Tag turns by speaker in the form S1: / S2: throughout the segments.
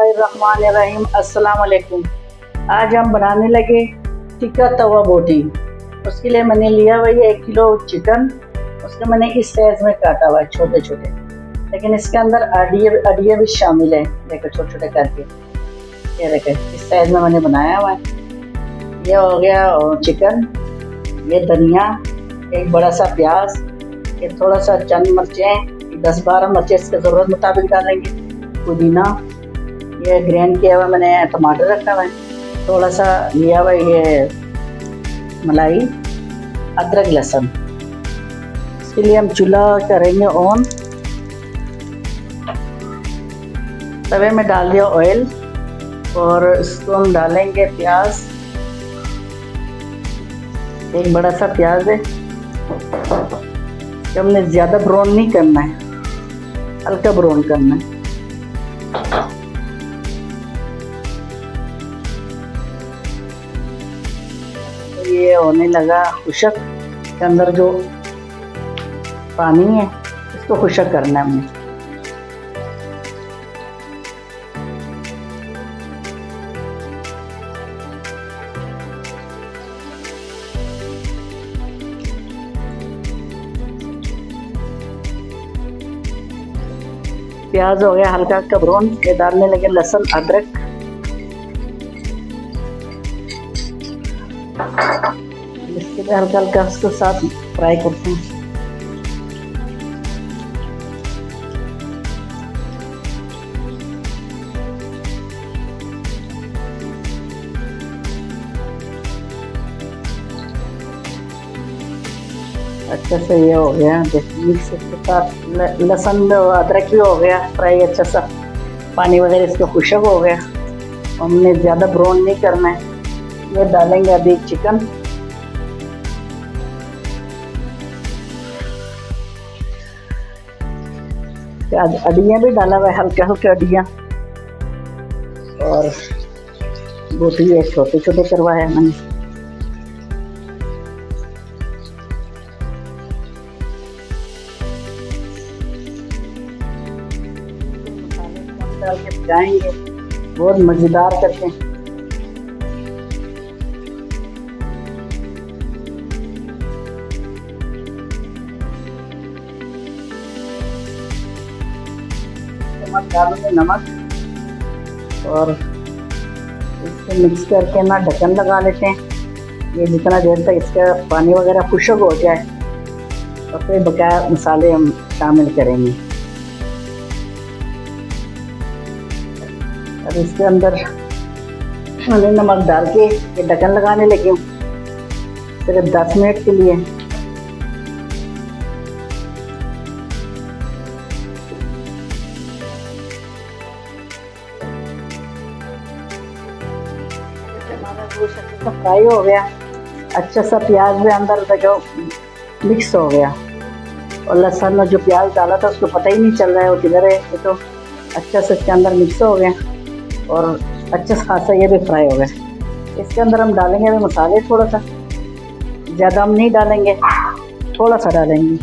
S1: बिस्मिल्लाहिर्रहमानिर्रहीम। अस्सलाम वालेकुम। आज हम बनाने लगे टिक्का तवा बोटी। उसके लिए मैंने लिया हुआ ये 1 किलो चिकन। उसको मैंने इस साइज में काटा हुआ है, छोटे छोटे, लेकिन इसके अंदर अड़िये भी शामिल है। देखो छोटे छोटे करके, ये देखो इस साइज में मैंने बनाया हुआ है। ये हो गया चिकन, ये धनिया, एक बड़ा सा प्याज, ये थोड़ा सा चंद मिर्चें, 10-12 मिर्चें इसके ज़रूरत मुताबिक डालेंगे, पुदीना, ये ग्राइंड किया हुआ मैंने टमाटर रखा हुआ है, थोड़ा सा लिया हुआ ये मलाई, अदरक लहसुन। इसके लिए हम चूल्हा करेंगे ऑन। तवे में डाल दिया ऑयल और इसको हम डालेंगे प्याज। एक बड़ा सा प्याज है, हमने ज़्यादा ब्राउन नहीं करना है, हल्का ब्राउन करना है। तो ये होने लगा खुशक, के अंदर जो पानी है इसको खुशक करना है हमने। प्याज हो गया हल्का हल्का ब्राउन, ये डालने लगे लहसुन अदरक। इसके लिए हल्का हल्का उसको साथ फ्राई करते हैं। अच्छा से ये हो गया, मिक्स के साथ लहसुन अदरक भी हो गया फ्राई अच्छा सा, पानी वगैरह इसका खुशक हो गया। हमने ज़्यादा ब्राउन नहीं करना है। ये डालेंगे अभी चिकन, अड़ियाँ भी डाला हुआ है, हल्का हल्का अड़ियाँ, और बोटी ये छोटे छोटे करवाया मैंने। डाल के पकाएंगे बहुत मज़ेदार करके। नमक डालेंगे, नमक, और इसको मिक्स करके ना ढक्कन लगा लेते हैं। ये जितना देर तक इसका पानी वगैरह खुशक हो जाए तो फिर बकाया मसाले हम शामिल करेंगे। अब इसके अंदर मैंने नमक डाल के ये ढक्कन लगाने लगी हूँ सिर्फ 10 मिनट के लिए। हमारा गोश्त अच्छा सा फ्राई हो गया, अच्छा सा प्याज भी अंदर देखो मिक्स हो गया, और लहसुन में जो प्याज डाला था उसको पता ही नहीं चल रहा है वो किधर है। ये तो अच्छा से इसके अंदर मिक्स हो गया और अच्छा खासा ये भी फ्राई हो गया। इसके अंदर हम डालेंगे अभी मसाले, थोड़ा सा, ज़्यादा हम नहीं डालेंगे, थोड़ा सा डालेंगे।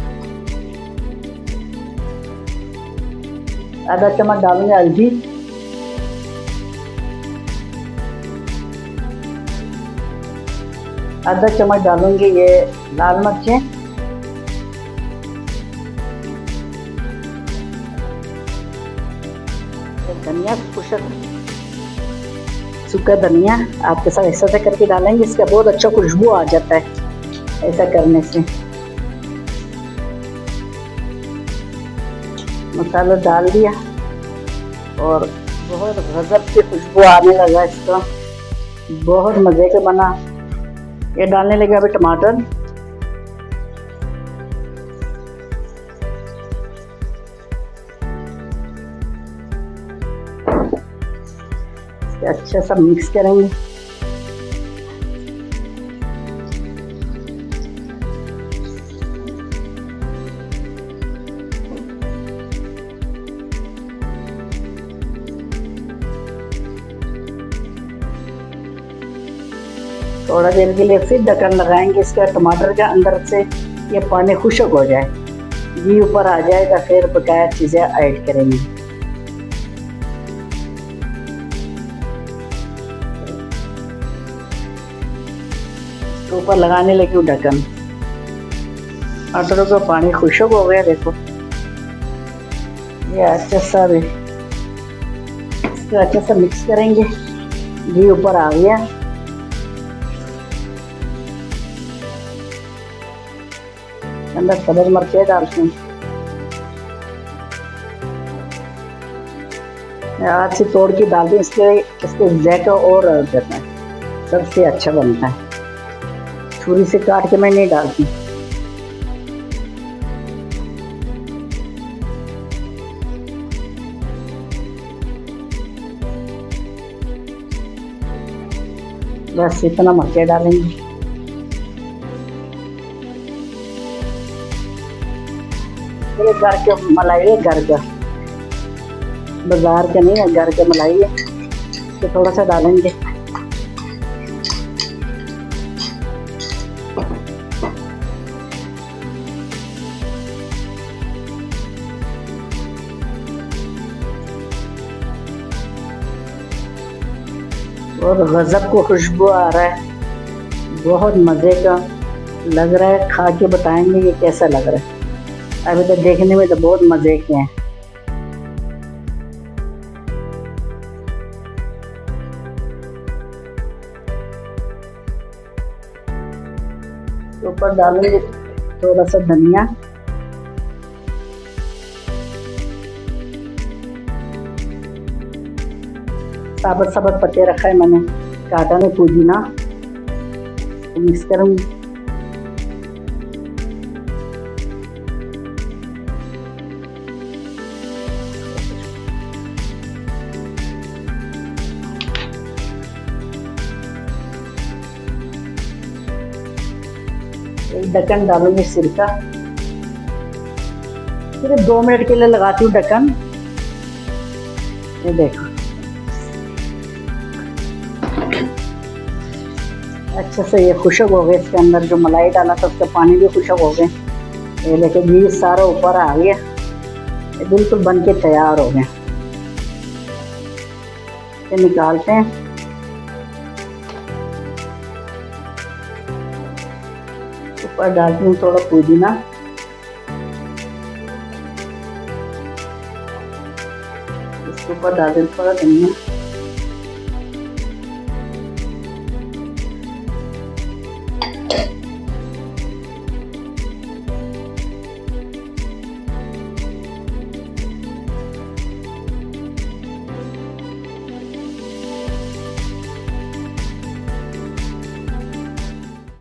S1: आधा चम्मच डालेंगे हल्दी, आधा चम्मच डालूंगी ये लाल मिर्चें, धनिया खुशक, सूखा धनिया आपके साथ ऐसा करके डालेंगे, इसका बहुत अच्छा खुशबू आ जाता है ऐसा करने से। मसाला डाल दिया और बहुत गजब की खुशबू आने लगा इसका, बहुत मज़े का बना। ये डालने लगे अभी टमाटर, अच्छा सा मिक्स करेंगे। थोड़ा देर के लिए फिर ढक्कन लगाएंगे इसका, टमाटर के अंदर से ये पानी खुशक हो जाए, घी ऊपर आ जाएगा, फिर बकाया चीज़ें ऐड करेंगे। तो ऊपर लगाने लगी हूँ ढक्कन। मटरों का पानी खुशक हो गया, देखो ये अच्छा सा भी इसको अच्छा सा मिक्स करेंगे। घी ऊपर आ गया। अंदर सब्ज मिर्चें डालते हैं। हाथ से तोड़ के डालते हैं, इसके जायका और देता है, सबसे अच्छा बनता है। छुरी से काट के मैं नहीं डालती। बस इतना मिर्चें डालेंगे। मेरे घर के मलाई है, घर का, बाजार का नहीं है, घर का मलाई है। तो थोड़ा सा डालेंगे। और गजब को खुशबू आ रहा है, बहुत मज़े का लग रहा है। खा के बताएंगे ये कैसा लग रहा है। अभी तो देखने में तो बहुत मज़े के हैं। ऊपर डालेंगे थोड़ा सा धनिया, साबुत साबुत पत्ते रखा है मैंने, काटा में पुदीना मिक्स करूंगी। एक ढक्कन डालूंगी सिरका, सिर्फ 2 मिनट के लिए लगाती हूँ ढक्कन। ये देखो अच्छे से ये खुशक हो गए। इसके अंदर जो मलाई डाला था उसका पानी भी खुशक हो गए। ये लेके घी सारा ऊपर आ गया, ये बिल्कुल बन के तैयार हो गए। ये निकालते हैं। ऊपर डालती हूँ थोड़ा पुदीना, इसके ऊपर डालते हैं थोड़ा धनिया।